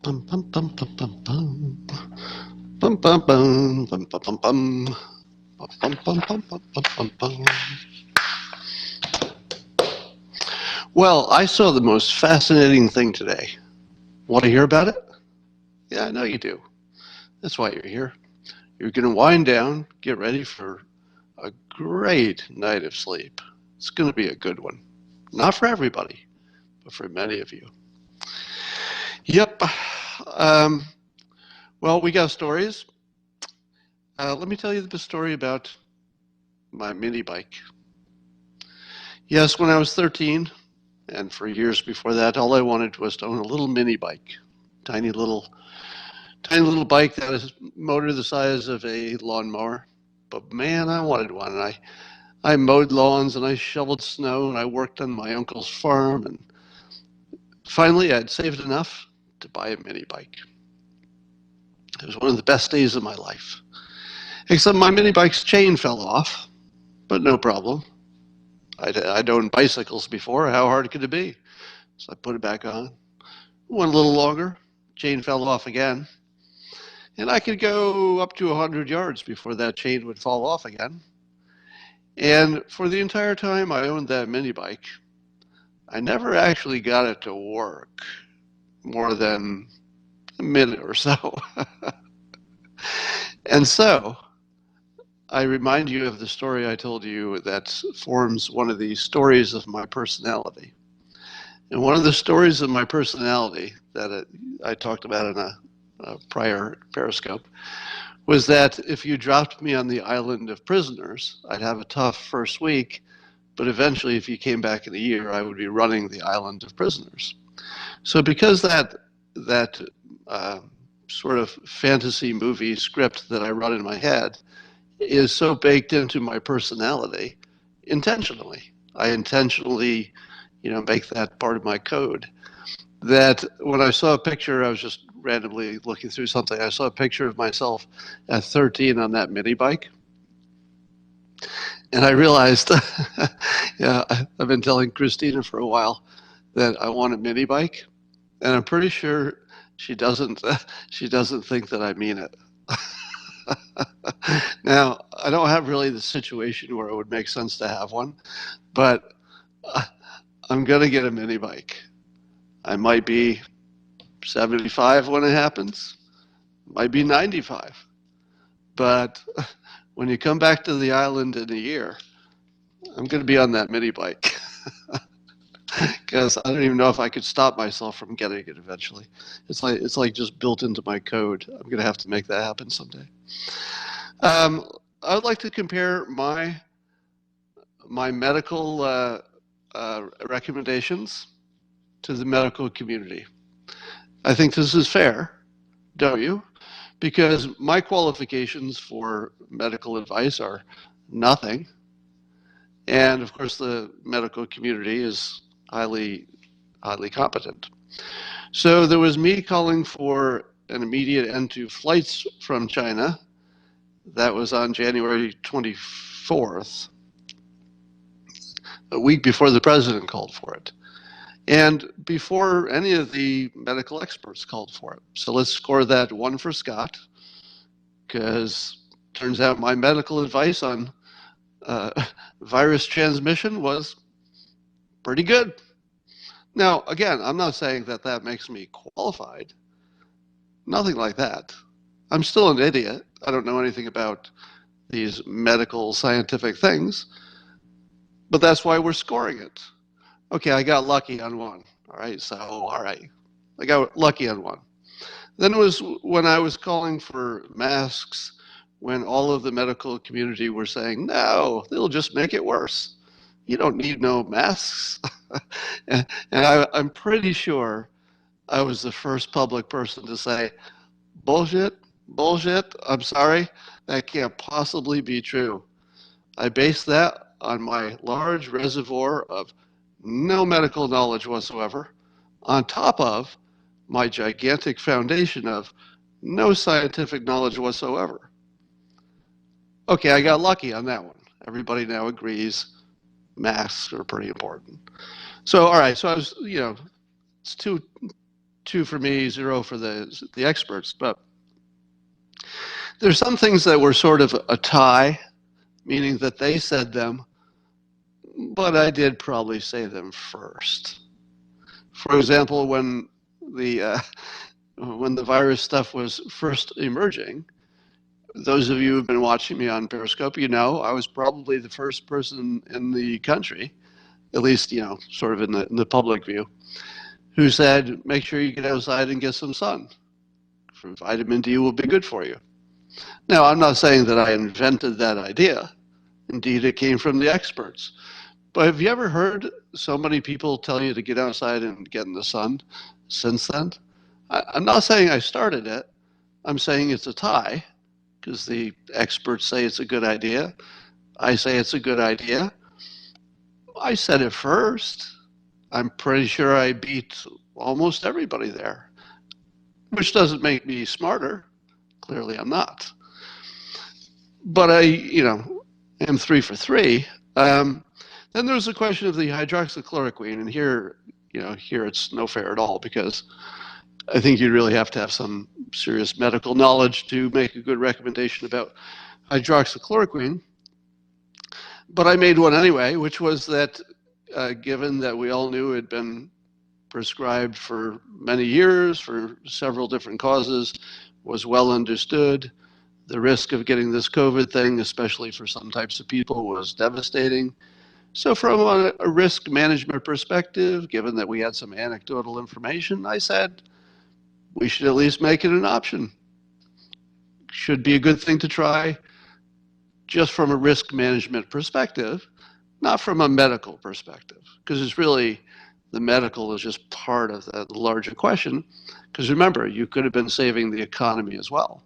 Bum, bum, bum, bum, bum, bum. Bum, bum, bum, bum, bum, bum, bum. Bum, bum, bum, bum, bum, bum, bum, bum. Well, I saw the most fascinating thing today. Want to hear about it? Yeah, I know you do. That's why you're here. You're going to wind down, get ready for a great night of sleep. It's going to be a good one. Not for everybody, but for many of you. Yep. Um, well, we got stories. Let me tell you the story about my mini bike. Yes, when I was 13, and for years before that, all I wanted was to own a little mini bike, tiny little, tiny little bike that is motor the size of a lawnmower. But man, I wanted one. And I mowed lawns and I shoveled snow and I worked on my uncle's farm. And finally, I'd saved enough to buy a mini bike. It was one of the best days of my life. Except my mini bike's chain fell off, but no problem. I'd owned bicycles before. How hard could it be? So I put it back on. Went a little longer. Chain fell off again. And I could go up to 100 yards before that chain would fall off again. And for the entire time I owned that mini bike, I never actually got it to work more than a minute or so. And so I remind you of the story I told you that forms one of the stories of my personality. And one of the stories of my personality that I talked about in a prior Periscope was that if you dropped me on the island of prisoners, I'd have a tough first week, but eventually, if you came back in a year, I would be running the island of prisoners. So, because that sort of fantasy movie script that I run in my head is so baked into my personality, intentionally, I intentionally, make that part of my code. That when I saw a picture, I was just randomly looking through something. I saw a picture of myself at 13 on that mini bike, and I realized, yeah, I've been telling Christina for a while that I want a mini bike, and I'm pretty sure she doesn't. She doesn't think that I mean it. Now, I don't have really the situation where it would make sense to have one, but I'm gonna get a mini bike. I might be 75 when it happens, might be 95, but when you come back to the island in a year, I'm going to be on that mini bike because I don't even know if I could stop myself from getting it eventually. It's like just built into my code. I'm going to have to make that happen someday. Um, I would like to compare my medical recommendations to the medical community. I think this is fair, don't you? Because my qualifications for medical advice are nothing. And of course, the medical community is highly, highly competent. So there was me calling for an immediate end to flights from China. That was on January 24th, a week before the president called for it, and before any of the medical experts called for it. So let's score that one for Scott, because turns out my medical advice on uh, virus transmission was pretty good. Now, again, I'm not saying that that makes me qualified. Nothing like that. I'm still an idiot. I don't know anything about these medical scientific things, but that's why we're scoring it. Okay, I got lucky on one. All right, so, all right. I got lucky on one. Then it was when I was calling for masks, when all of the medical community were saying, no, they'll just make it worse. You don't need no masks. and I'm pretty sure I was the first public person to say, bullshit, bullshit, I'm sorry, that can't possibly be true. I base that on my large reservoir of no medical knowledge whatsoever, on top of my gigantic foundation of no scientific knowledge whatsoever. Okay, I got lucky on that one. Everybody now agrees masks are pretty important. So, all right, so I was, it's 2 for me, 0 for the experts. But there's some things that were sort of a tie, meaning that they said them, but I did probably say them first. For example, when the virus stuff was first emerging, those of you who've been watching me on Periscope, you know I was probably the first person in the country, at least, sort of in the public view, who said, make sure you get outside and get some sun. Vitamin D will be good for you. Now, I'm not saying that I invented that idea. Indeed, it came from the experts. But have you ever heard so many people tell you to get outside and get in the sun since then? I'm not saying I started it. I'm saying it's a tie, because the experts say it's a good idea. I say it's a good idea. I said it first. I'm pretty sure I beat almost everybody there, which doesn't make me smarter. Clearly, I'm not. But I, am 3 for 3. Then there's the question of the hydroxychloroquine, and here it's no fair at all, because I think you really have to have some serious medical knowledge to make a good recommendation about hydroxychloroquine. But I made one anyway, which was that given that we all knew it had been prescribed for many years for several different causes, was well understood, the risk of getting this COVID thing, especially for some types of people, was devastating. So from a risk management perspective, given that we had some anecdotal information, I said we should at least make it an option. Should be a good thing to try, just from a risk management perspective, not from a medical perspective, because it's really, the medical is just part of the larger question. Because remember, you could have been saving the economy as well.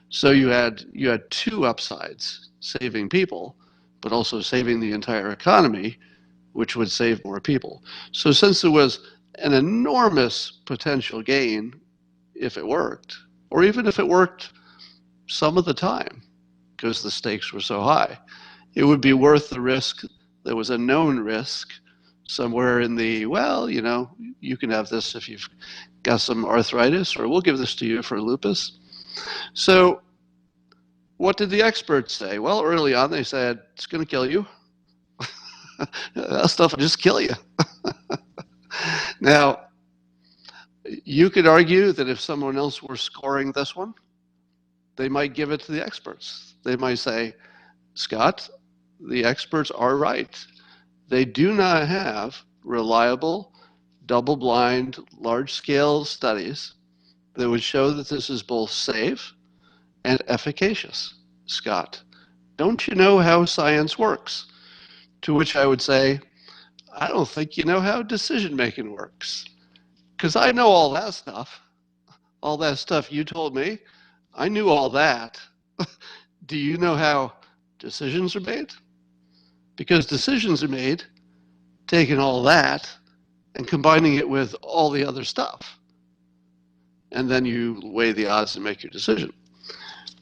So you had 2 upsides, saving people, but also saving the entire economy, which would save more people. So since there was an enormous potential gain if it worked, or even if it worked some of the time, because the stakes were so high, it would be worth the risk. There was a known risk somewhere in the, you can have this if you've got some arthritis, or we'll give this to you for lupus. So what did the experts say? Well, early on they said, it's going to kill you. That stuff will just kill you. Now, you could argue that if someone else were scoring this one, they might give it to the experts. They might say, Scott, the experts are right. They do not have reliable, double-blind, large-scale studies that would show that this is both safe and efficacious. Scott, don't you know how science works? To which I would say, I don't think you know how decision-making works. Because I know all that stuff. All that stuff you told me, I knew all that. Do you know how decisions are made? Because decisions are made taking all that and combining it with all the other stuff. And then you weigh the odds and make your decision.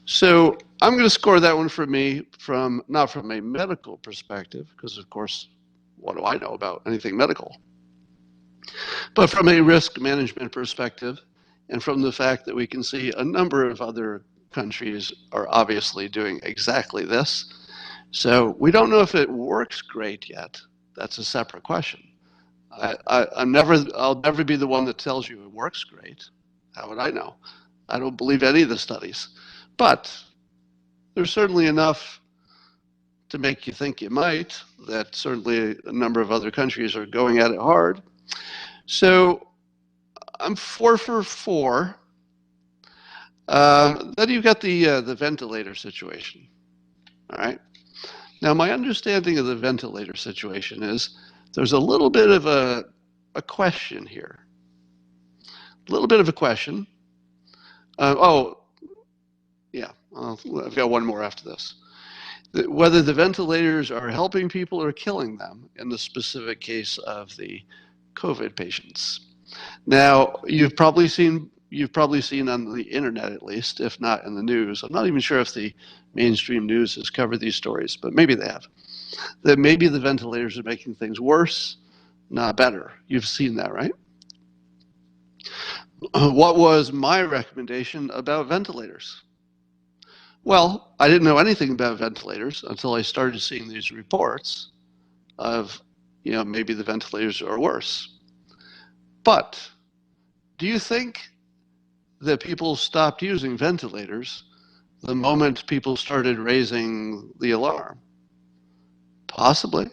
So I'm going to score that one for me not from a medical perspective, because of course, what do I know about anything medical? But from a risk management perspective, and from the fact that we can see a number of other countries are obviously doing exactly this. So we don't know if it works great yet. That's a separate question. I'll never be the one that tells you it works great. How would I know? I don't believe any of the studies. But there's certainly enough to make you think you might, that certainly a number of other countries are going at it hard. So I'm 4 for 4. Then you've got the ventilator situation. All right. Now, my understanding of the ventilator situation is there's a little bit of a question here. A little bit of a question. Yeah, I've got one more after this. Whether the ventilators are helping people or killing them in the specific case of the COVID patients. Now, you've probably seen on the internet, at least, if not in the news. I'm not even sure if the mainstream news has covered these stories, but maybe they have. That maybe the ventilators are making things worse, not better. You've seen that, right? What was my recommendation about ventilators? Well, I didn't know anything about ventilators until I started seeing these reports of, maybe the ventilators are worse. But do you think that people stopped using ventilators the moment people started raising the alarm? Possibly.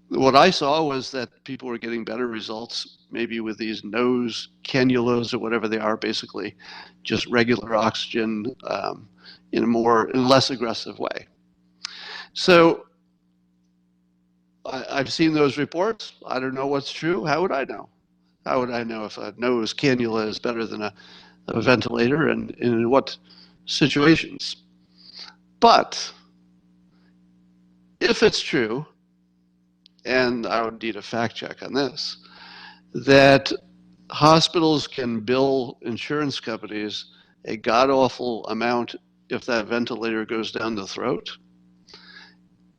What I saw was that people were getting better results, maybe with these nose cannulas or whatever they are, basically just regular oxygen in a less aggressive way. So I've seen those reports. I don't know what's true. How would I know? How would I know if a nose cannula is better than a ventilator, and in what situations? But if it's true, and I would need a fact check on this, that hospitals can bill insurance companies a god awful amount if that ventilator goes down the throat,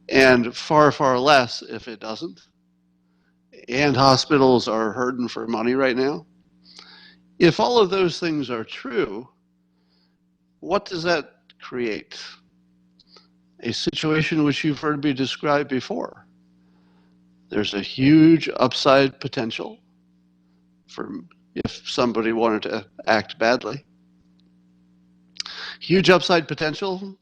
and far, far less if it doesn't. And hospitals are hurting for money right now. If all of those things are true, what does that create? A situation which you've heard me describe before. There's a huge upside potential for if somebody wanted to act badly. Huge upside potential,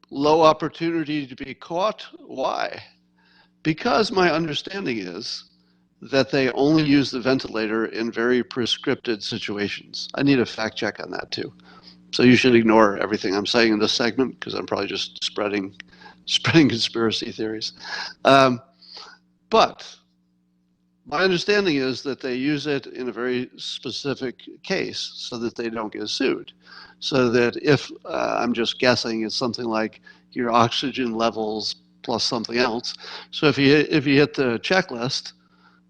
low opportunity to be caught. Why? Because my understanding is that they only use the ventilator in very prescripted situations. I need a fact check on that too. So you should ignore everything I'm saying in this segment because I'm probably just spreading conspiracy theories. But my understanding is that they use it in a very specific case so that they don't get sued. So that if, I'm just guessing, it's something like your oxygen levels plus something else. So if you hit the checklist,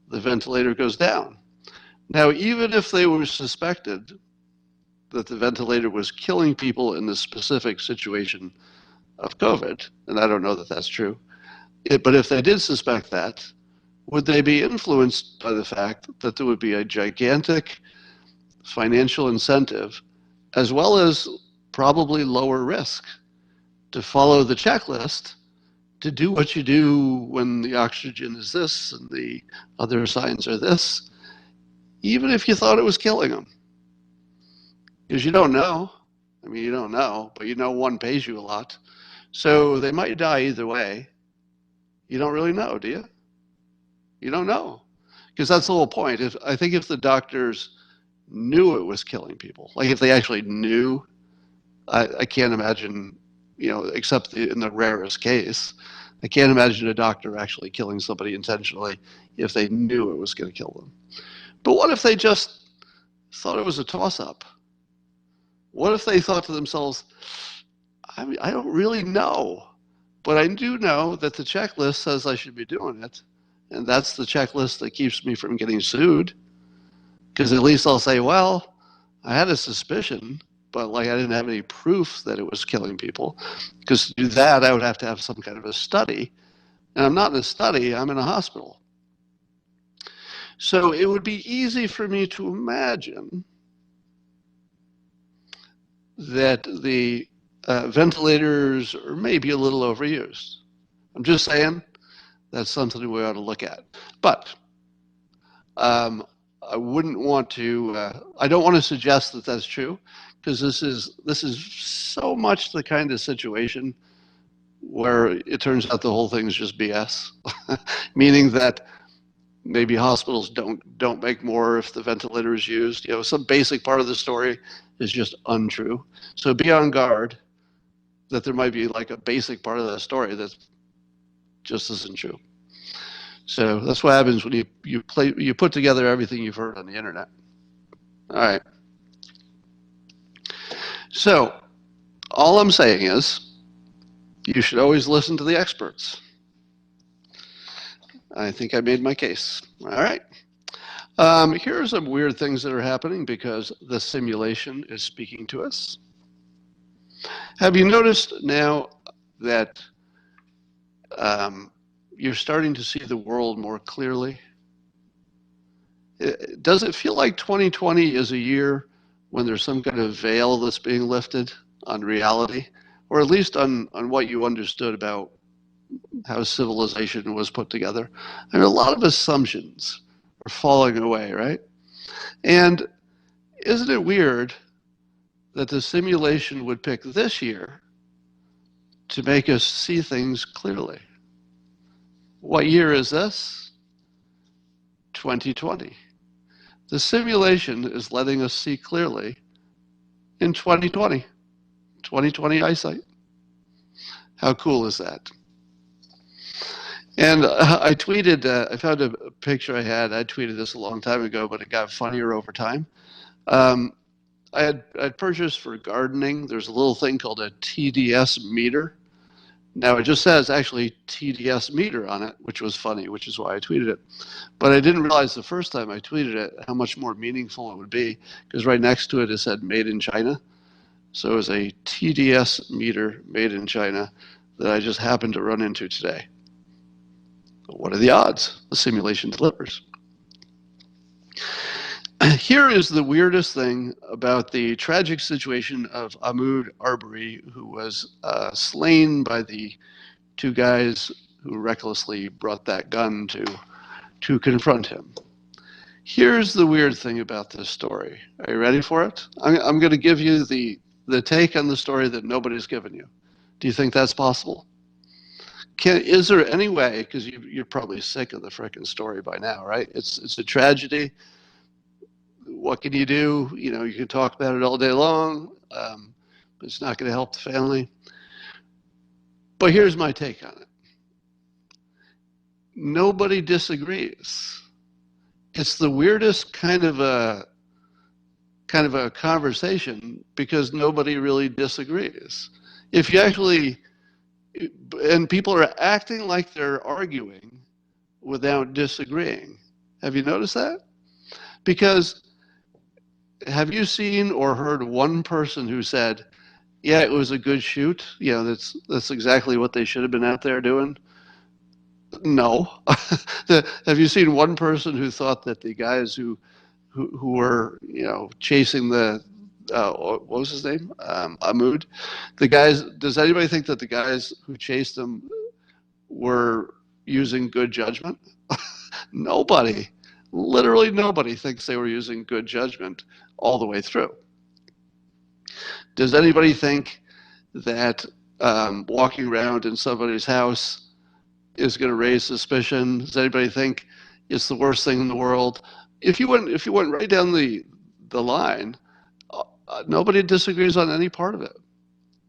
the ventilator goes down. Now, even if they were suspected that the ventilator was killing people in the specific situation of COVID, and I don't know that that's true, but if they did suspect that, would they be influenced by the fact that there would be a gigantic financial incentive, as well as probably lower risk, to follow the checklist, to do what you do when the oxygen is this and the other signs are this, even if you thought it was killing them? Because you don't know. I mean, you don't know, but you know one pays you a lot. So they might die either way. You don't really know, do you? You don't know. Because that's the whole point. I think if the doctors knew it was killing people, like if they actually knew, I can't imagine, except in the rarest case, I can't imagine a doctor actually killing somebody intentionally if they knew it was going to kill them. But what if they just thought it was a toss-up? What if they thought to themselves, I don't really know, but I do know that the checklist says I should be doing it, and that's the checklist that keeps me from getting sued. Because at least I'll say, well, I had a suspicion, but I didn't have any proof that it was killing people. Because to do that, I would have to have some kind of a study, and I'm not in a study, I'm in a hospital. So it would be easy for me to imagine that the ventilators are maybe a little overused. I'm just saying that's something we ought to look at. But I wouldn't want to. I don't want to suggest that that's true, because this is so much the kind of situation where it turns out the whole thing is just BS, meaning that maybe hospitals don't make more if the ventilator is used. Some basic part of the story is just untrue. So be on guard that there might be a basic part of the story that just isn't true. So that's what happens when you put together everything you've heard on the internet. All right. So all I'm saying is you should always listen to the experts. I think I made my case. All right. Here are some weird things that are happening because the simulation is speaking to us. Have you noticed now that you're starting to see the world more clearly? Does it feel like 2020 is a year when there's some kind of veil that's being lifted on reality, or at least on what you understood about how civilization was put together? I mean, a lot of assumptions are falling away, right? And isn't it weird that the simulation would pick this year to make us see things clearly? What year is this? 2020. The simulation is letting us see clearly in 2020. 2020 eyesight. How cool is that? And I tweeted, I found a picture I tweeted this a long time ago, but it got funnier over time. Um, I'd purchased for gardening, there's a little thing called a TDS meter. Now it just says actually TDS meter on it, which was funny, which is why I tweeted it. But I didn't realize the first time I tweeted it how much more meaningful it would be, because right next to it it said made in China. So it was a TDS meter made in China that I just happened to run into today. What are the odds? The simulation delivers. Here is the weirdest thing about the tragic situation of Ahmaud Arbery, who was slain by the two guys who recklessly brought that gun to confront him. Here's the weird thing about this story. Are you ready for it? I'm going to give you the take on the story that nobody's given you. Do you think that's possible? Is there any way, because you're probably sick of the frickin' story by now, right? It's a tragedy. What can you do? You know, you can talk about it all day long, but it's not going to help the family. But here's my take on it. Nobody disagrees. It's the weirdest kind of a conversation because nobody really disagrees. If you actually, and people are acting like they're arguing without disagreeing. Have you noticed that? Because have you seen or heard one person who said, yeah, it was a good shoot? You know, that's exactly what they should have been out there doing? No. Have you seen one person who thought that the guys who were, you know, chasing the, what was his name? Ahmaud. The guys, does anybody think that the guys who chased them were using good judgment? Nobody. Literally nobody thinks they were using good judgment all the way through. Does anybody think that walking around in somebody's house is going to raise suspicion? Does anybody think it's the worst thing in the world? If you went right down the line, nobody disagrees on any part of it.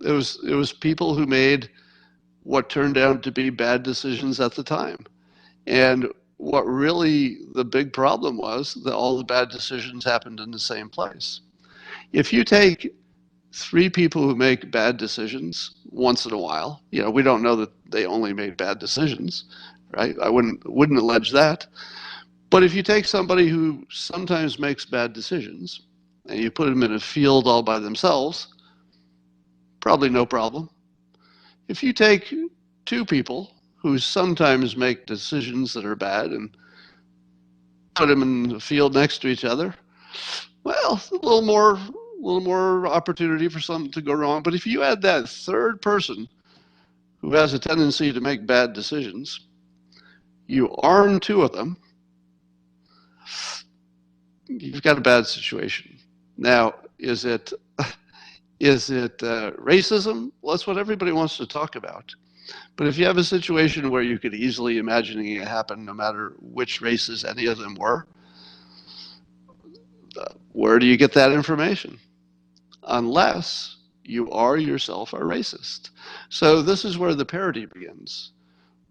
It was people who made what turned out to be bad decisions at the time. And what really the big problem was that all the bad decisions happened in the same place. If you take three people who make bad decisions once in a while, you know, we don't know that they only made bad decisions, right? I wouldn't allege that. But if you take somebody who sometimes makes bad decisions and you put them in a field all by themselves, probably no problem. If you take two people who sometimes make decisions that are bad and put them in the field next to each other, well, a little more opportunity for something to go wrong. But if you add that third person who has a tendency to make bad decisions, you arm two of them, you've got a bad situation. Now, is it racism? Well, that's what everybody wants to talk about. But if you have a situation where you could easily imagine it happen no matter which races any of them were, where do you get that information? Unless you are yourself a racist. So this is where the parody begins.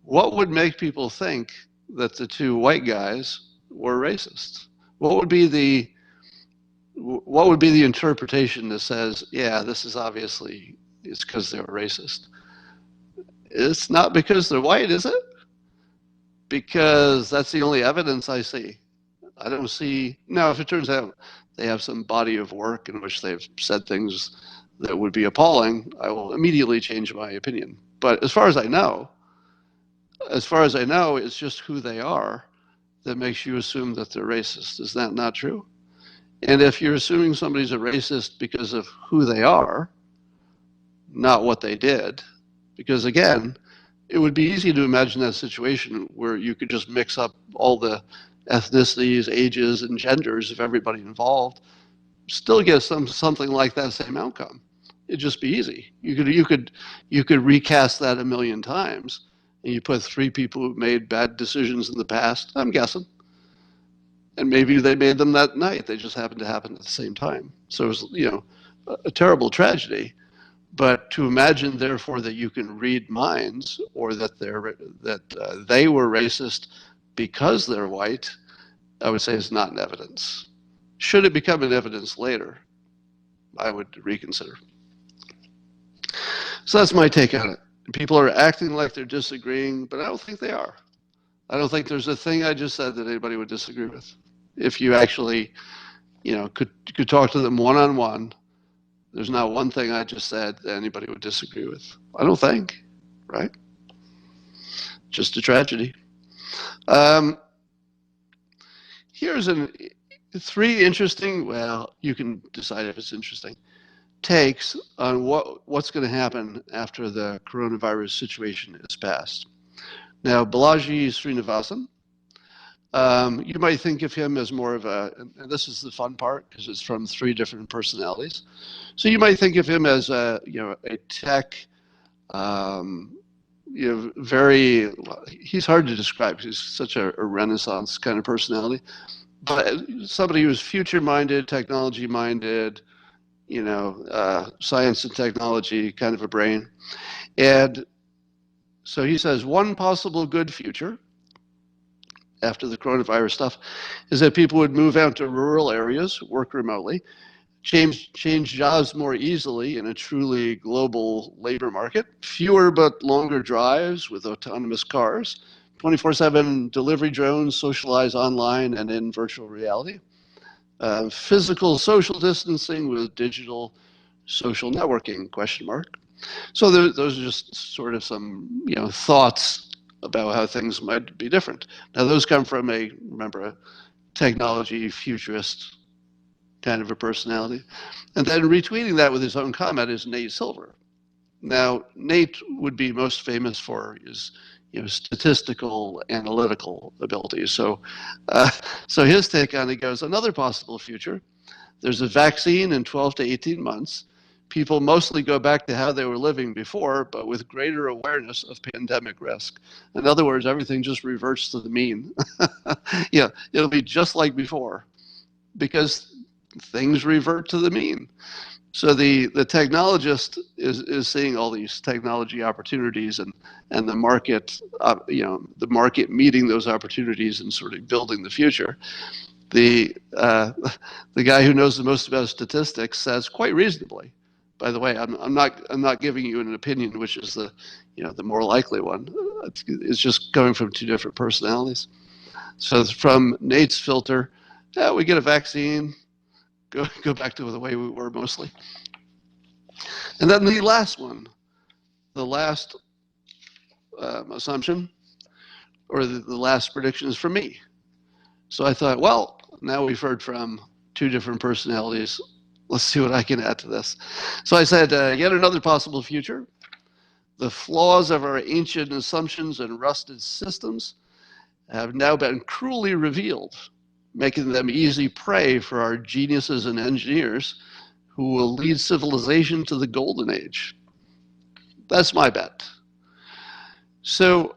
What would make people think that the two white guys were racist? What would be the interpretation that says, yeah, this is obviously, it's because they were racist? It's not because they're white, is it? Because that's the only evidence I see. I don't see, now if it turns out they have some body of work in which they've said things that would be appalling, I will immediately change my opinion. But as far as I know, it's just who they are that makes you assume that they're racist. Is that not true? And if you're assuming somebody's a racist because of who they are, not what they did, because again, it would be easy to imagine that situation where you could just mix up all the ethnicities, ages, and genders of everybody involved, still get something like that same outcome. It'd just be easy. You could recast that a million times, and you put three people who made bad decisions in the past. I'm guessing, and maybe they made them that night. They just happened to happen at the same time. So it was, a terrible tragedy. But to imagine, therefore, that you can read minds, or that they were racist because they're white, I would say is not an evidence. Should it become an evidence later, I would reconsider. So that's my take on it. People are acting like they're disagreeing, but I don't think they are. I don't think there's a thing I just said that anybody would disagree with. If you actually, could talk to them one-on-one, there's not one thing I just said that anybody would disagree with. I don't think, right? Just a tragedy. Here's three interesting, well, you can decide if it's interesting, takes on what's going to happen after the coronavirus situation is passed. Now, Balaji Srinivasan, you might think of him as more of and this is the fun part because it's from three different personalities. So you might think of him as a tech, he's hard to describe because he's such a Renaissance kind of personality, but somebody who's future-minded, technology-minded, science and technology kind of a brain. And so he says one possible good future after the coronavirus stuff is that people would move out to rural areas, work remotely, change jobs more easily in a truly global labor market, fewer but longer drives with autonomous cars, 24/7 delivery drones, socialize online and in virtual reality, physical social distancing with digital social networking, ? So those are just sort of some thoughts about how things might be different. Now those come from a technology futurist kind of a personality. And then retweeting that with his own comment is Nate Silver. Now Nate would be most famous for his statistical analytical abilities. So his take on it goes, another possible future, there's a vaccine in 12 to 18 months. People mostly go back to how they were living before, but with greater awareness of pandemic risk. In other words, everything just reverts to the mean. It'll be just like before because things revert to the mean. So the technologist is seeing all these technology opportunities and the market, the market meeting those opportunities and sort of building the future. The guy who knows the most about statistics says quite reasonably, by the way, I'm not giving you an opinion which is the more likely one. It's just coming from two different personalities. So from Nate's filter, we get a vaccine, go back to the way we were mostly. And then the last one, the last assumption, or the last prediction is from me. So I thought, well, now we've heard from two different personalities. Let's see what I can add to this. So I said, yet another possible future. The flaws of our ancient assumptions and rusted systems have now been cruelly revealed, making them easy prey for our geniuses and engineers who will lead civilization to the golden age. That's my bet. So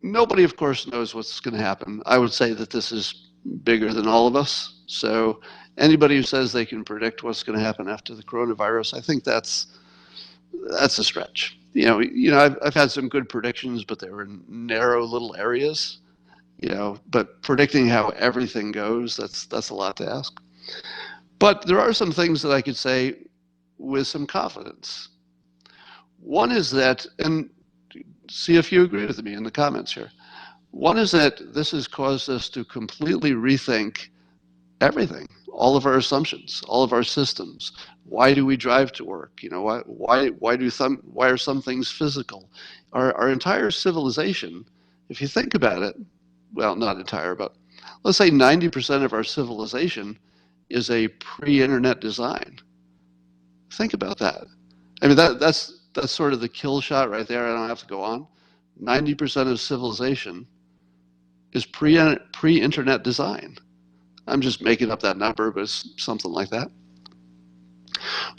nobody, of course, knows what's going to happen. I would say that this is bigger than all of us. So anybody who says they can predict what's going to happen after the coronavirus, I think that's a stretch. I've had some good predictions, but they were in narrow little areas. But predicting how everything goes, that's a lot to ask. But there are some things that I could say with some confidence. One is that, and see if you agree with me in the comments here. One is that this has caused us to completely rethink everything, all of our assumptions, all of our systems. Why do we drive to work? Why are some things physical? Our entire civilization, if you think about it, well, not entire, but let's say 90% of our civilization is a pre-internet design. Think about that. I mean, that's sort of the kill shot right there. I don't have to go on. 90% of civilization is pre-internet design. I'm just making up that number, but it's something like that.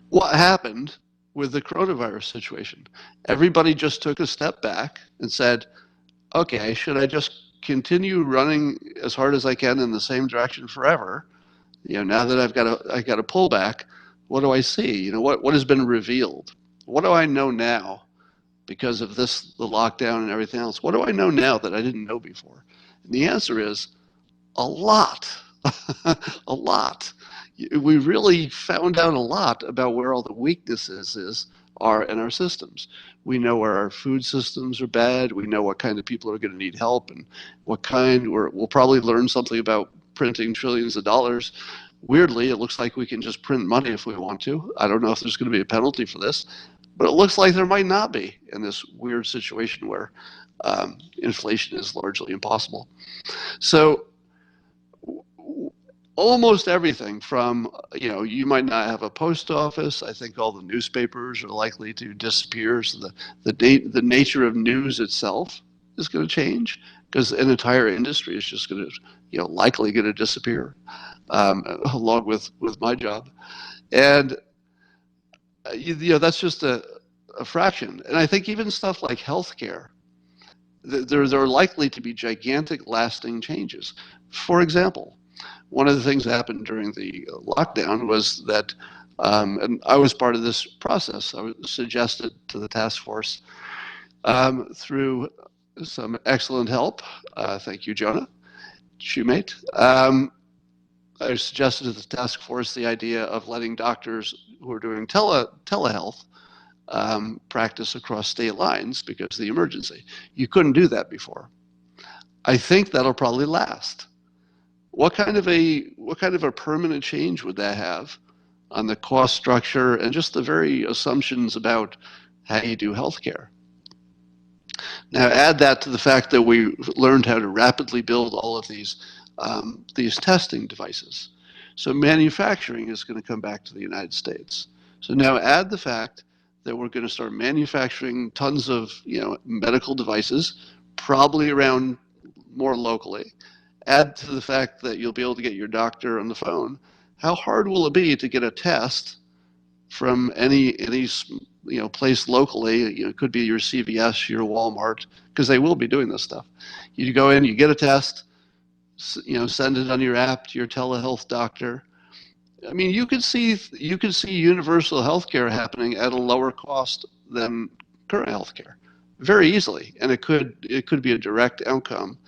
What happened with the coronavirus situation? Everybody just took a step back and said, okay, should I just continue running as hard as I can in the same direction forever? Now that I've got a pullback, what do I see? What has been revealed? What do I know now because of the lockdown and everything else? What do I know now that I didn't know before? And the answer is a lot. A lot. We really found out a lot about where all the weaknesses are in our systems. We know where our food systems are bad. We know what kind of people are going to need help and what kind. We'll probably learn something about printing trillions of dollars. Weirdly, it looks like we can just print money if we want to. I don't know if there's going to be a penalty for this, but it looks like there might not be in this weird situation where inflation is largely impossible. So almost everything from, you might not have a post office. I think all the newspapers are likely to disappear. So the nature of news itself is going to change because an entire industry is just going to, likely going to disappear, along with my job. And, that's just a fraction. And I think even stuff like healthcare, there are likely to be gigantic lasting changes. For example, one of the things that happened during the lockdown was that, and I was part of this process, I was suggested to the task force through some excellent help. Thank you, Jonah, shoemate. I suggested to the task force the idea of letting doctors who are doing telehealth practice across state lines because of the emergency. You couldn't do that before. I think that'll probably last. What kind of a permanent change would that have on the cost structure and just the very assumptions about how you do healthcare? Now add that to the fact that we learned how to rapidly build all of these testing devices. So manufacturing is going to come back to the United States. So now add the fact that we're going to start manufacturing tons of medical devices, probably around more locally. Add to the fact that you'll be able to get your doctor on the phone. How hard will it be to get a test from any place locally? It could be your CVS, your Walmart, because they will be doing this stuff. You go in, you get a test, send it on your app to your telehealth doctor. I mean, you could see universal healthcare happening at a lower cost than current healthcare, very easily, and it could be a direct outcome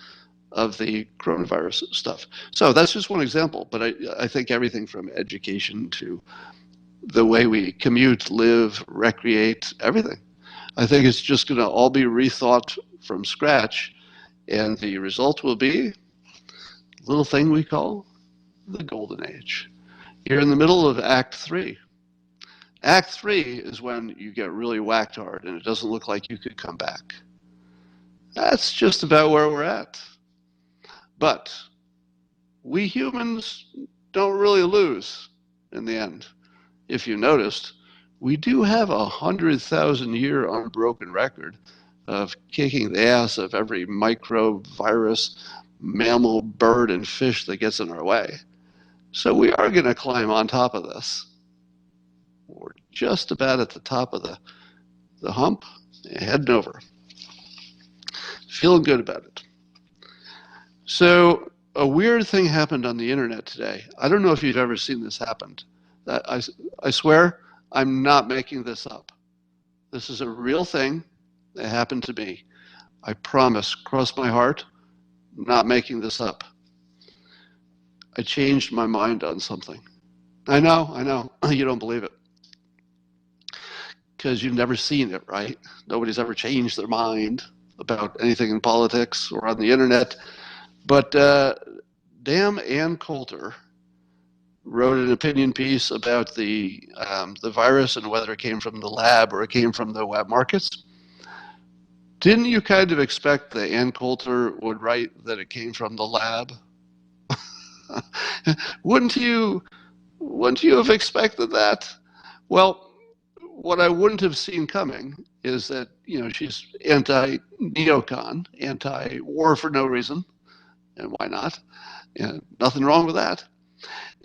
of the coronavirus stuff. So that's just one example, but I think everything from education to the way we commute, live, recreate, everything. I think it's just going to all be rethought from scratch, and the result will be a little thing we call the golden age. You're in the middle of Act 3. Act 3 is when you get really whacked hard and it doesn't look like you could come back. That's just about where we're at. But we humans don't really lose in the end. If you noticed, we do have 100,000-year unbroken record of kicking the ass of every microbe, virus, mammal, bird, and fish that gets in our way. So we are going to climb on top of this. We're just about at the top of the hump, heading over. Feeling good about it. So a weird thing happened on the internet today. I don't know if you've ever seen this happen. I swear I'm not making this up. This is a real thing that happened to me. I promise, cross my heart, not making this up. I changed my mind on something. I know, you don't believe it. Because you've never seen it, right? Nobody's ever changed their mind about anything in politics or on the internet. But damn Ann Coulter wrote an opinion piece about the virus and whether it came from the lab or it came from the web markets. Didn't you kind of expect that Ann Coulter would write that it came from the lab? wouldn't you wouldn't you have expected that? Well, what I wouldn't have seen coming is that, she's anti-neocon, anti-war for no reason, and why not? Nothing wrong with that.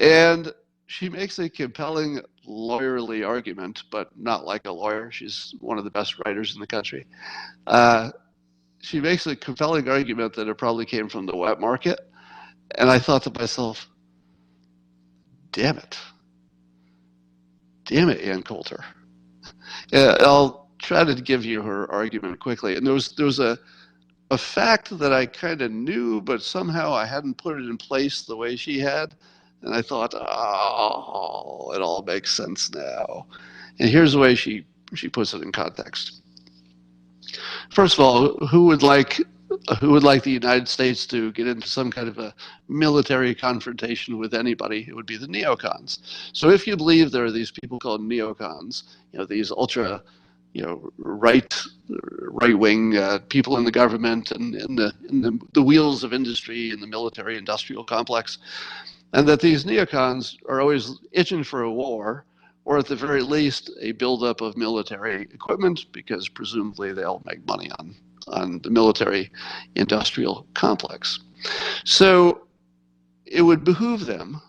And she makes a compelling lawyerly argument, but not like a lawyer. She's one of the best writers in the country. Uh, she makes a compelling argument that it probably came from the wet market. And I thought to myself, damn it. Damn it, Ann Coulter. I'll try to give you her argument quickly. And there was a fact that I kind of knew, but somehow I hadn't put it in place the way she had. And I thought, oh, it all makes sense now. And here's the way she puts it in context. First of all, who would like the United States to get into some kind of a military confrontation with anybody? It would be the neocons. So if you believe there are these people called neocons, these ultra, right wing people in the government and in the wheels of industry in the military industrial complex, and that these neocons are always itching for a war, or at the very least, a buildup of military equipment, because presumably they'll make money on the military industrial complex. So it would behoove them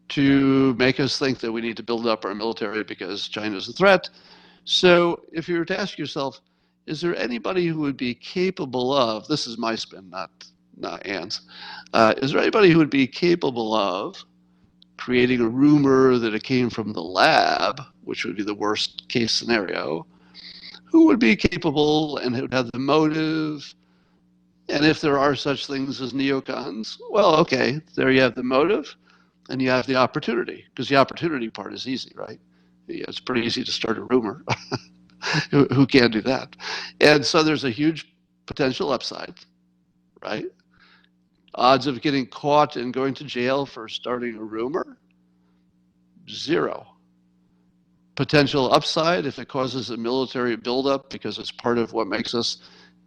to make us think that we need to build up our military because China's a threat. So if you were to ask yourself, is there anybody who would be capable of, this is my spin, not Ann's, is there anybody who would be capable of creating a rumor that it came from the lab, which would be the worst case scenario? Who would be capable and who would have the motive? And if there are such things as neocons, well, okay, there you have the motive and you have the opportunity, because the opportunity part is easy, right? Yeah, it's pretty easy to start a rumor. Who can't do that? And so there's a huge potential upside, right? Odds of getting caught and going to jail for starting a rumor, 0. Potential upside if it causes a military buildup because it's part of what makes us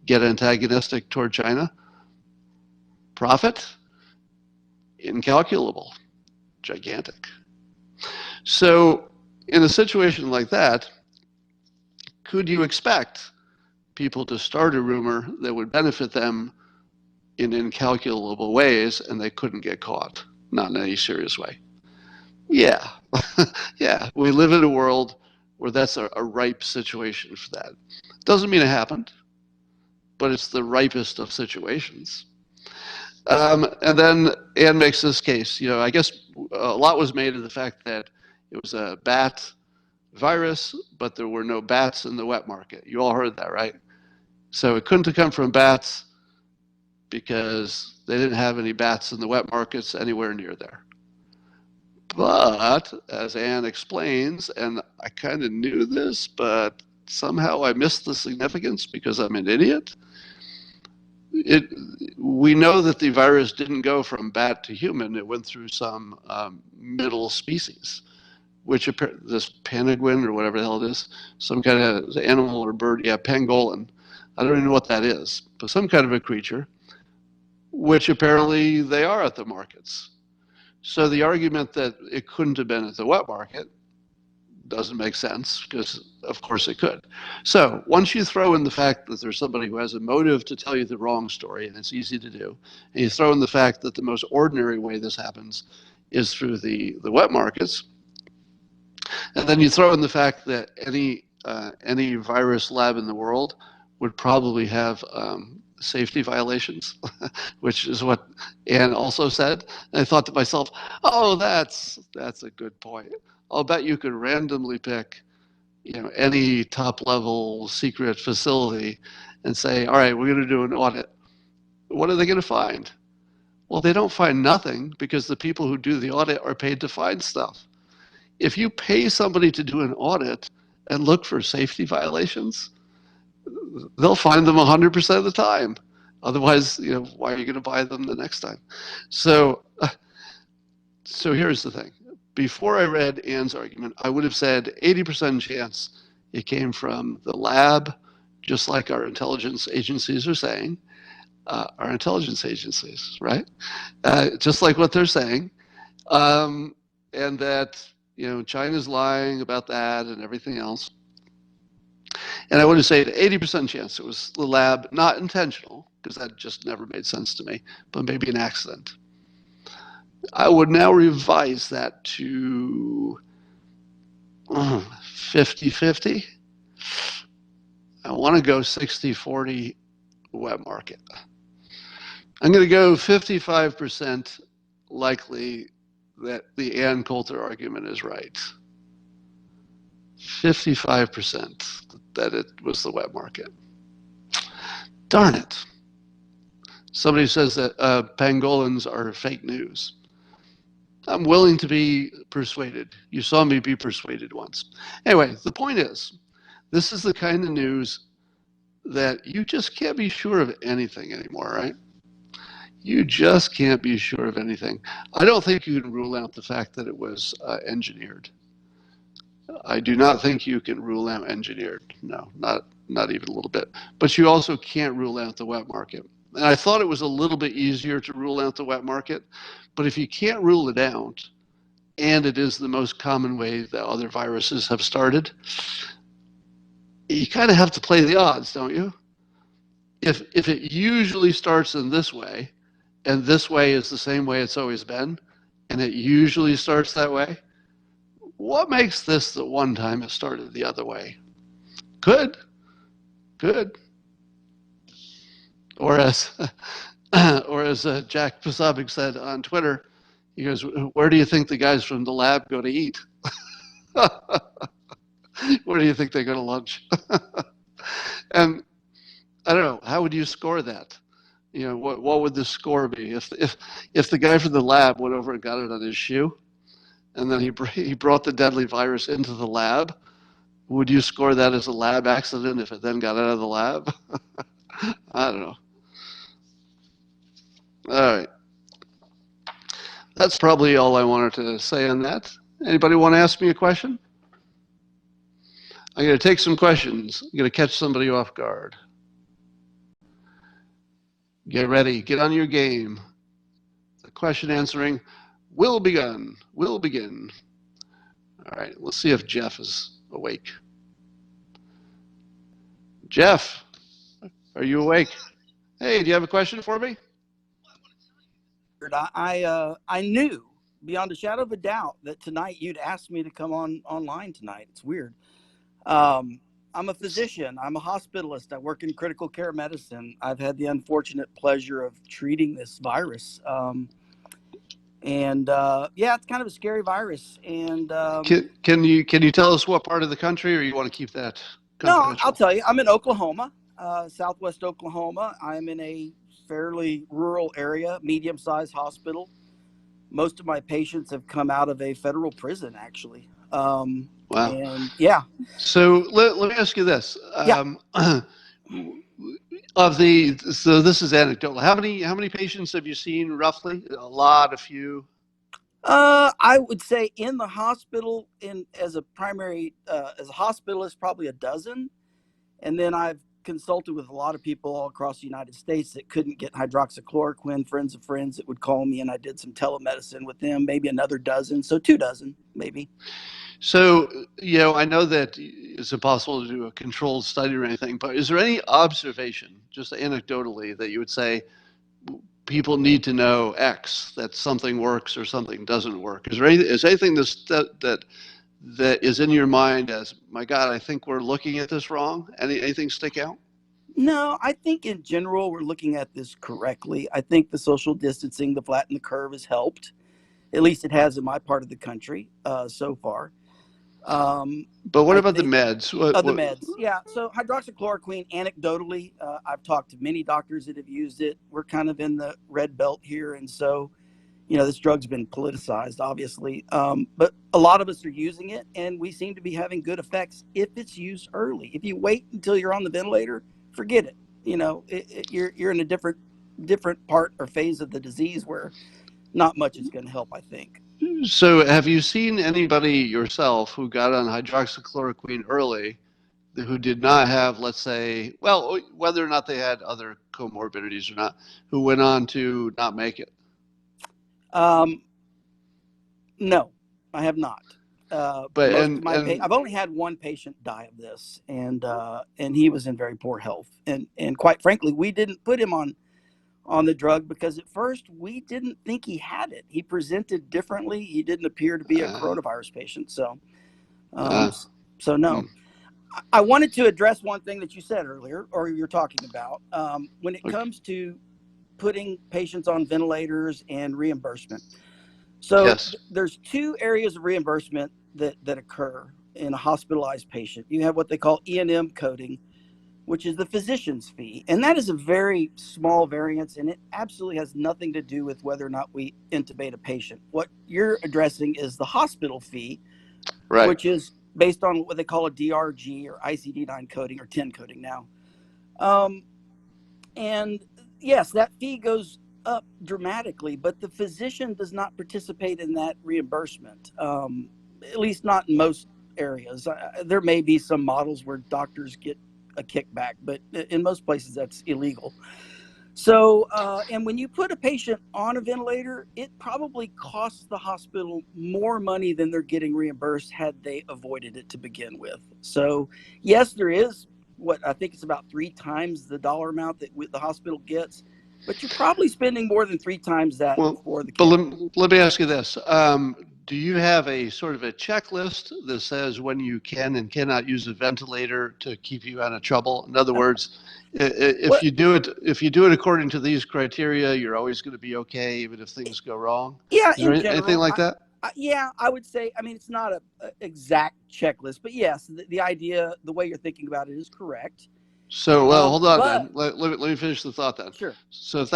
get antagonistic toward China. Profit, incalculable, gigantic. So in a situation like that, could you expect people to start a rumor that would benefit them in incalculable ways and they couldn't get caught? Not in any serious way. Yeah. Yeah, we live in a world where that's a ripe situation for that. Doesn't mean it happened, but it's the ripest of situations. And then Anne makes this case. I guess a lot was made of the fact that it was a bat virus, but there were no bats in the wet market. You all heard that, right? So it couldn't have come from bats because they didn't have any bats in the wet markets anywhere near there. But as Anne explains, and I kind of knew this, but somehow I missed the significance because I'm an idiot. We know that the virus didn't go from bat to human. It went through some middle species, which this pangolin or whatever the hell it is, some kind of animal or bird, pangolin. I don't even know what that is, but some kind of a creature, which apparently they are at the markets. So the argument that it couldn't have been at the wet market doesn't make sense, because of course it could. So once you throw in the fact that there's somebody who has a motive to tell you the wrong story, and it's easy to do, and you throw in the fact that the most ordinary way this happens is through the wet markets, and then you throw in the fact that any virus lab in the world would probably have safety violations, which is what Anne also said. And I thought to myself, oh, that's a good point. I'll bet you could randomly pick, any top level secret facility and say, all right, we're going to do an audit. What are they going to find? Well, they don't find nothing, because the people who do the audit are paid to find stuff. If you pay somebody to do an audit and look for safety violations, they'll find them 100% of the time. Otherwise, why are you going to buy them the next time? So here's the thing. Before I read Anne's argument, I would have said 80% chance it came from the lab just like our intelligence agencies are saying, our intelligence agencies, right? Just like what they're saying, and that China's lying about that and everything else. And I want to say an 80% chance it was the lab, not intentional, because that just never made sense to me, but maybe an accident. I would now revise that to 50-50. I want to go 60-40 web market. I'm going to go 55% likely that the Ann Coulter argument is right. 55% that it was the web market. Darn it. Somebody says that pangolins are fake news. I'm willing to be persuaded. You saw me be persuaded once. Anyway, the point is, this is the kind of news that you just can't be sure of anything anymore, right? You just can't be sure of anything. I don't think you can rule out the fact that it was engineered. I do not think you can rule out engineered. No, not even a little bit. But you also can't rule out the wet market. And I thought it was a little bit easier to rule out the wet market. But if you can't rule it out, and it is the most common way that other viruses have started, you kind of have to play the odds, don't you? If it usually starts in this way, and this way is the same way it's always been, and it usually starts that way, what makes this the one time it started the other way? Could. Or as Jack Posobiec said on Twitter, he goes, "Where do you think the guys from the lab go to eat? Where do you think they go to lunch?" And I don't know, how would you score that? What would the score be if the guy from the lab went over and got it on his shoe, and then he brought the deadly virus into the lab? Would you score that as a lab accident if it then got out of the lab? I don't know. All right. That's probably all I wanted to say on that. Anybody want to ask me a question? I'm going to take some questions. I'm going to catch somebody off guard. Get ready. Get on your game. The question answering will begin. Will begin. All right. Let's see if Jeff is awake. Jeff, are you awake? Hey, do you have a question for me? I knew beyond a shadow of a doubt that tonight you'd ask me to come online tonight. It's weird. I'm a physician. I'm a hospitalist. I work in critical care medicine. I've had the unfortunate pleasure of treating this virus. Yeah, it's kind of a scary virus. And can you tell us what part of the country, or you want to keep that confidential? No, I'll tell you. I'm in Oklahoma, Southwest Oklahoma. I'm in a fairly rural area, medium-sized hospital. Most of my patients have come out of a federal prison, actually. Wow. And yeah. So let me ask you this. Yeah. So this is anecdotal. How many patients have you seen roughly? A lot, a few? I would say in the hospital, as a hospitalist, probably a dozen. And then I've consulted with a lot of people all across the United States that couldn't get hydroxychloroquine, friends of friends that would call me, and I did some telemedicine with them, maybe another dozen, so 2 dozen, maybe. So, I know that it's impossible to do a controlled study or anything, but is there any observation, just anecdotally, that you would say people need to know X, that something works or something doesn't work? Is anything that is in your mind as, my God, I think we're looking at this wrong? Anything stick out? No, I think in general we're looking at this correctly. I think the social distancing, the flatten the curve has helped. At least it has in my part of the country so far. But what about the meds? The meds, yeah. So hydroxychloroquine, anecdotally, I've talked to many doctors that have used it. We're kind of in the red belt here, and so this drug's been politicized, obviously. But a lot of us are using it, and we seem to be having good effects if it's used early. If you wait until you're on the ventilator, forget it. You're in a different part or phase of the disease where not much is going to help, I think. So have you seen anybody yourself who got on hydroxychloroquine early who did not have, let's say, well, whether or not they had other comorbidities or not, who went on to not make it? Um, no, I have not. But Most of I've and only had one patient die of this, and he was in very poor health, and quite frankly, we didn't put him on the drug because at first we didn't think he had it. He presented differently. He didn't appear to be a uh, coronavirus patient. So, um, uh, so no. mm, I wanted to address one thing that you said earlier, or you're talking about, when it okay. comes to putting patients on ventilators and reimbursement. So Yes, there's two areas of reimbursement that occur in a hospitalized patient. You have what they call E&M coding, which is the physician's fee. And that is a very small variance, and it absolutely has nothing to do with whether or not we intubate a patient. What you're addressing is the hospital fee, right. which is based on what they call a DRG or ICD-9 coding or 10 coding now. Um, and yes, that fee goes up dramatically, but the physician does not participate in that reimbursement, at least not in most areas. There may be some models where doctors get a kickback, but in most places that's illegal. So, and when you put a patient on a ventilator, it probably costs the hospital more money than they're getting reimbursed had they avoided it to begin with. So, yes, there is what I think it's about 3 times the dollar amount that the hospital gets, but you're probably spending more than 3 times that Well, for the but care. let me ask you this. Do you have a sort of a checklist that says when you can and cannot use a ventilator to keep you out of trouble? In other words, What? if you do it according to these criteria, you're always going to be okay, even if things go wrong. Yeah, Is there in anything general, like that? yeah, I would say. I mean, it's not a exact checklist, but yes, the idea, the way you're thinking about it, is correct. So, well, hold on But then. Let me finish the thought then. sure. So if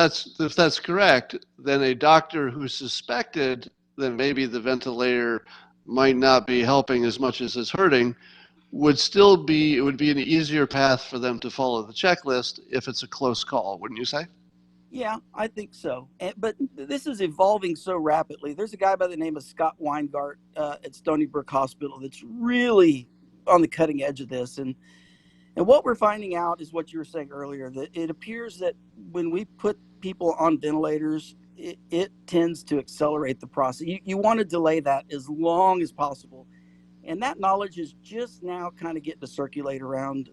that's correct, then a doctor who suspected that maybe the ventilator might not be helping as much as it's hurting would still be it would be an easier path for them to follow the checklist if it's a close call, wouldn't you say? Yeah, I think so. But this is evolving so rapidly. There's a guy by the name of Scott Weingart at Stony Brook Hospital that's really on the cutting edge of this. And what we're finding out is what you were saying earlier, that it appears that when we put people on ventilators, it tends to accelerate the process. You want to delay that as long as possible. And that knowledge is just now kind of getting to circulate around,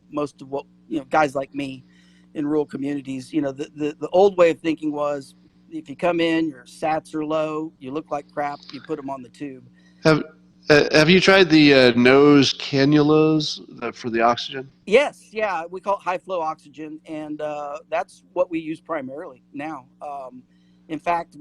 most of what, guys like me in rural communities. The old way of thinking was if you come in, your sats are low, you look like crap, you put them on the tube. Have have you tried the nose cannulas for the oxygen? Yes, yeah, we call it high flow oxygen, and that's what we use primarily now. In fact,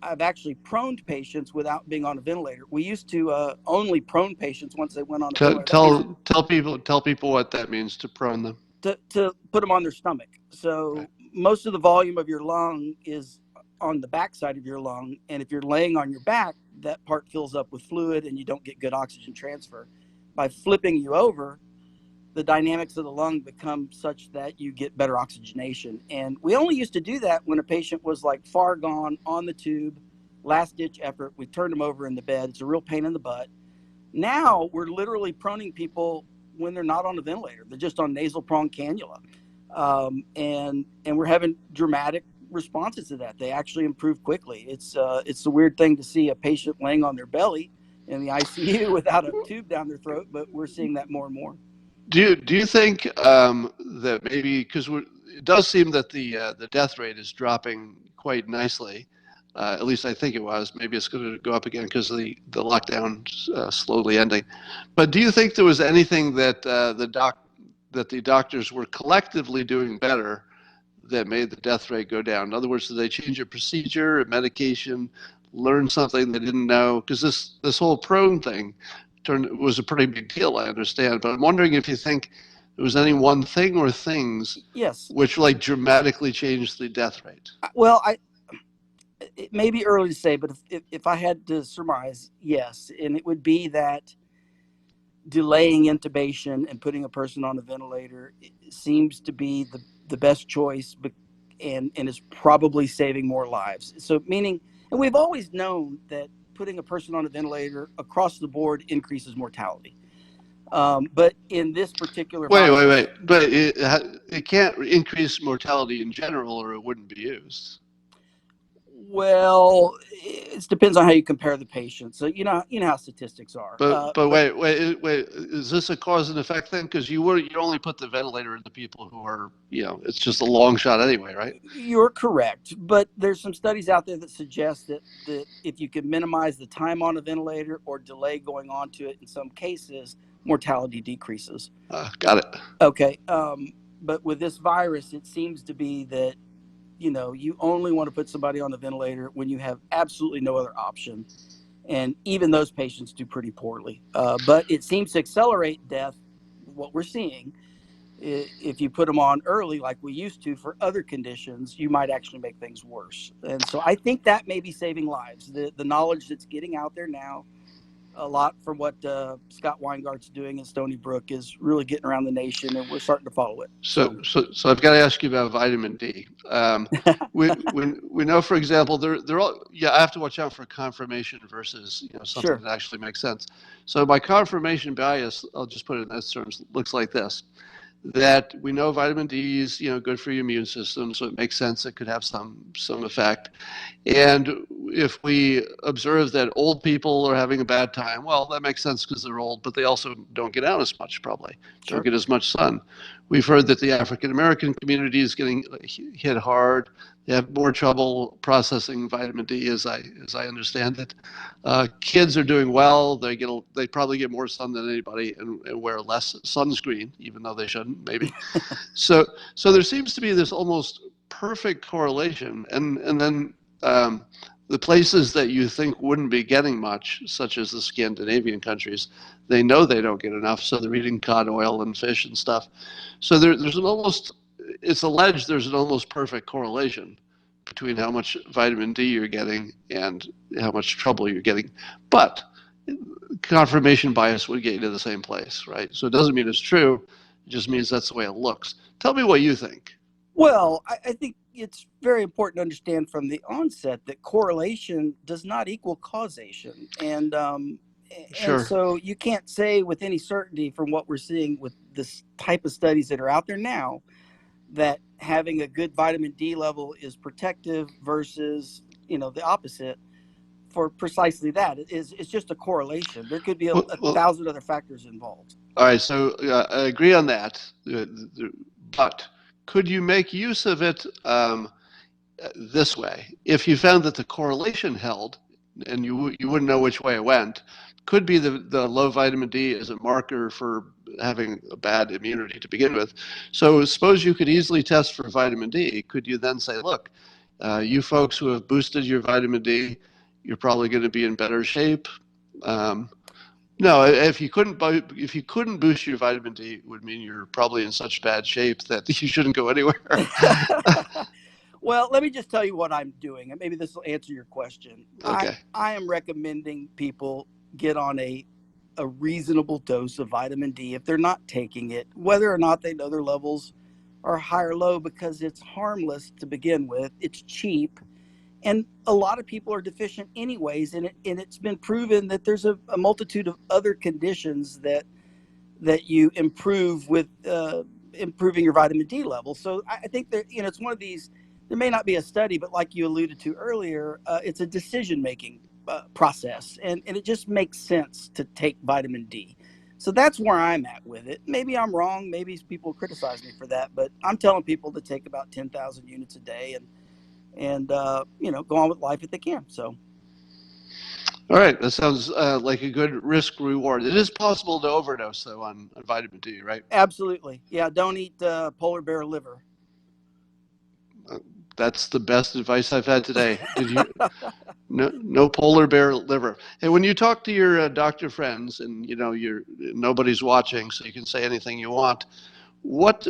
I've actually proned patients without being on a ventilator. We used to only prone patients once they went on a Tell ventilator. That means tell people what that means to prone them. to put them on their stomach. Right. So most of the volume of your lung is on the back side of your lung, and if you're laying on your back, that part fills up with fluid, and you don't get good oxygen transfer. By flipping you over, the dynamics of the lung become such that you get better oxygenation. And we only used to do that when a patient was like far gone on the tube, last ditch effort. We turned them over in the bed. It's a real pain in the butt. Now we're literally proning people when they're not on a ventilator. They're just on nasal prong cannula. And we're having dramatic responses to that. They actually improve quickly. It's a weird thing to see a patient laying on their belly in the ICU without a tube down their throat, but we're seeing that more and more. Do you think that maybe because it does seem that the death rate is dropping quite nicely. At least I think it was. Maybe it's going to go up again because of the lockdown slowly ending. But do you think there was anything that that the doctors were collectively doing better that made the death rate go down? In other words, did they change a procedure, a medication, learn something they didn't know? Because this whole prone thing was a pretty big deal, I understand. But I'm wondering if you think there was any one thing or things Yes. which like dramatically changed the death rate. Well, it may be early to say, but if I had to surmise, yes, and it would be that delaying intubation and putting a person on a ventilator seems to be the best choice, and is probably saving more lives. So meaning, and we've always known that putting a person on a ventilator across the board increases mortality. But in this particular Wait. virus, But it can't increase mortality in general, or it wouldn't be used. well, it depends on how you compare the patients. So you know how statistics are. But But wait. Is this a cause and effect thing? Because you only put the ventilator in the people who are, it's just a long shot anyway, right? you're correct. But there's some studies out there that suggest that if you can minimize the time on a ventilator or delay going on to it, in some cases, mortality decreases. Got it. Okay. But with this virus, it seems to be that you only want to put somebody on the ventilator when you have absolutely no other option, and even those patients do pretty poorly. But it seems to accelerate death. What we're seeing, if you put them on early, like we used to for other conditions, you might actually make things worse. And so I think that may be saving lives. The knowledge that's getting out there now, a lot from what Scott Weingart's doing in Stony Brook, is really getting around the nation, and we're starting to follow it. So I've got to ask you about vitamin D. We know, for example, they're all, I have to watch out for confirmation versus something Sure. that actually makes sense. So my confirmation bias, I'll just put it in those terms, looks like this: that we know vitamin D is good for your immune system, so it makes sense it could have some effect. And if we observe that old people are having a bad time, well, that makes sense because they're old, but they also don't get out as much, probably don't Sure. get as much sun. We've heard that the African American community is getting hit hard. They have more trouble processing vitamin D, as I understand it. Kids are doing well. They probably get more sun than anybody and wear less sunscreen, even though they shouldn't, maybe. So there seems to be this almost perfect correlation, and then um, the places that you think wouldn't be getting much, such as the Scandinavian countries, they know they don't get enough, so they're eating cod oil and fish and stuff. So there's an almost, it's alleged there's an almost perfect correlation between how much vitamin D you're getting and how much trouble you're getting. But confirmation bias would get you to the same place, right? So it doesn't mean it's true. It just means that's the way it looks. Tell me what you think. Well, I think it's very important to understand from the onset that correlation does not equal causation, and Sure. so you can't say with any certainty from what we're seeing with this type of studies that are out there now that having a good vitamin D level is protective versus the opposite. For precisely that, it's just a correlation. There could be a Well, thousand other factors involved. all right. So I agree on that. But could you make use of it this way? If you found that the correlation held, and you wouldn't know which way it went, could be the low vitamin D is a marker for having a bad immunity to begin with. So suppose you could easily test for vitamin D. Could you then say, look, you folks who have boosted your vitamin D, you're probably going to be in better shape. Um, no, if you couldn't boost your vitamin D, it would mean you're probably in such bad shape that you shouldn't go anywhere. Well, let me just tell you what I'm doing, and maybe this will answer your question. I Okay. I am recommending people get on a reasonable dose of vitamin D if they're not taking it, whether or not they know their levels are high or low, because it's harmless to begin with. It's cheap, and a lot of people are deficient anyways, and it's been proven that there's a multitude of other conditions that you improve with improving your vitamin D level. So I think that it's one of these. There may not be a study, but like you alluded to earlier, it's a decision making process, and it just makes sense to take vitamin D. So that's where I'm at with it. Maybe I'm wrong. Maybe people criticize me for that, but I'm telling people to take about 10,000 units a day and go on with life if they can. So All right, that sounds like a good risk reward. It is possible to overdose though on vitamin D, right? absolutely, yeah. Don't eat polar bear liver. Uh, that's the best advice I've had today. Did you? No polar bear liver. And when you talk to your doctor friends, and you're nobody's watching, so you can say anything you want. What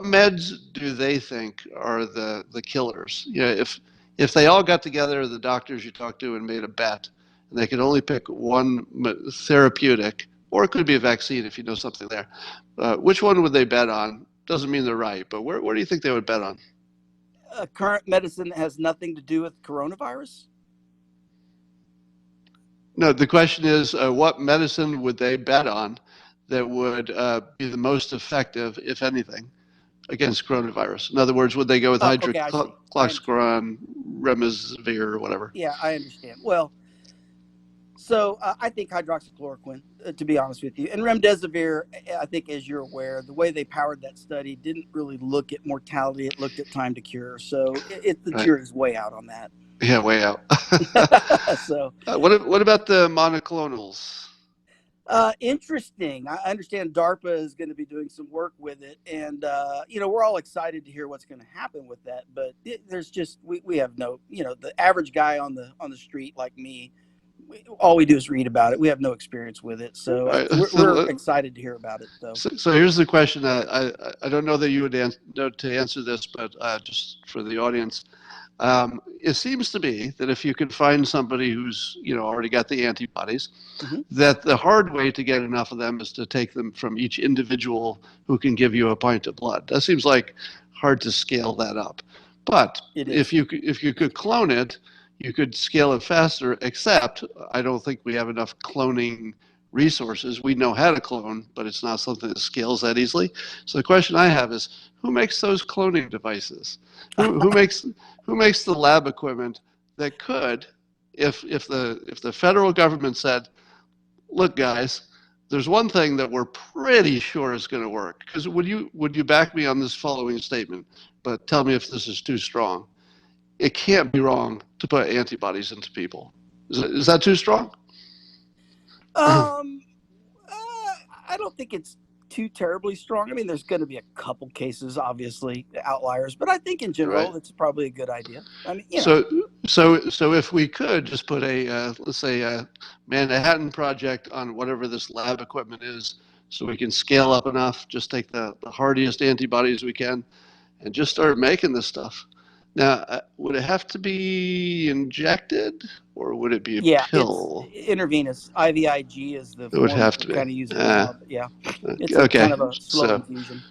meds do they think are the killers? If they all got together, the doctors you talk to, and made a bet, and they could only pick one therapeutic, or it could be a vaccine if you know something there. Which one would they bet on? Doesn't mean they're right, but where do you think they would bet on? Current medicine that has nothing to do with coronavirus. No, the question is, what medicine would they bet on that would be the most effective, if anything, against coronavirus? In other words, would they go with Oh, okay, I see. I understand. hydroxychloroquine, remdesivir, or whatever? Yeah, I understand. Well, so I think hydroxychloroquine, to be honest with you, and remdesivir. I think, as you're aware, the way they powered that study didn't really look at mortality; it looked at time to cure. So the Right. jury's way out on that. Yeah, way out. So what about the monoclonals? interesting. I understand DARPA is going to be doing some work with it, and we're all excited to hear what's going to happen with that. But there's just we have no, the average guy on the street like me, all we do is read about it. We have no experience with it, so Right. we're excited to hear about it, though. So here's the question. I don't know that you would know to answer this, but just for the audience, it seems to be that if you can find somebody who's already got the antibodies, Mm-hmm. that the hard way to get enough of them is to take them from each individual who can give you a pint of blood. That seems like hard to scale that up. But It if is. you could clone it, you could scale it faster, except I don't think we have enough cloning resources. We know how to clone, but it's not something that scales that easily. So the question I have is, who makes those cloning devices? Who makes the lab equipment that could, if the federal government said, look, guys, there's one thing that we're pretty sure is going to work. Because would you back me on this following statement? But tell me if this is too strong. It can't be wrong to put antibodies into people. Is that too strong? Um, I don't think it's too terribly strong. I mean, there's going to be a couple cases, obviously, outliers, but I think in Right. general, it's probably a good idea. I mean, So if we could just put let's say a Manhattan Project on whatever this lab equipment is, so we can scale up enough, just take the hardiest antibodies we can, and just start making this stuff. Now, would it have to be injected, or would it be a yeah, it's pill? intravenous. IVIG is the It would form that have we're to be. kind of using now. But yeah, it's a kind Okay, of a slow so infusion.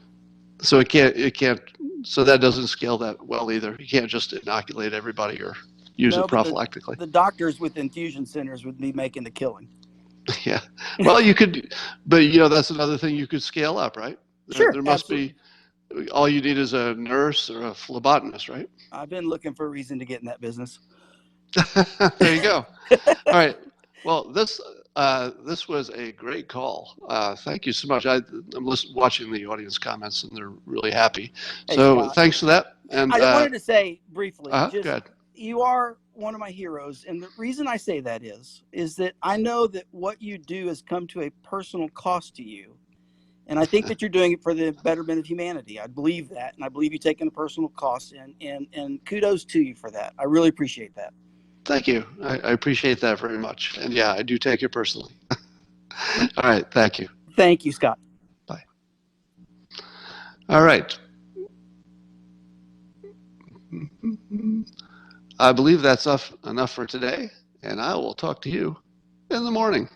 so it can't. So that doesn't scale that well either. You can't just inoculate everybody or use No, it but prophylactically. the doctors with infusion centers would be making the killing. Yeah. Well, you could, but that's another thing you could scale up, right? Sure, There must absolutely. be. All you need is a nurse or a phlebotomist, right? I've been looking for a reason to get in that business. There you go. All right. Well, this was a great call. Thank you so much. I'm watching the audience comments, and they're really happy. Hey, So Scott. thanks for that. And I wanted to say briefly, go just ahead. you are one of my heroes, and the reason I say that is that I know that what you do has come to a personal cost to you, and I think that you're doing it for the betterment of humanity. I believe that, and I believe you're taking a personal cost, and kudos to you for that. I really appreciate that. Thank you. I appreciate that very much. And yeah, I do take it personally. All right. Thank you. Thank you, Scott. Bye. All right. I believe that's enough for today, and I will talk to you in the morning.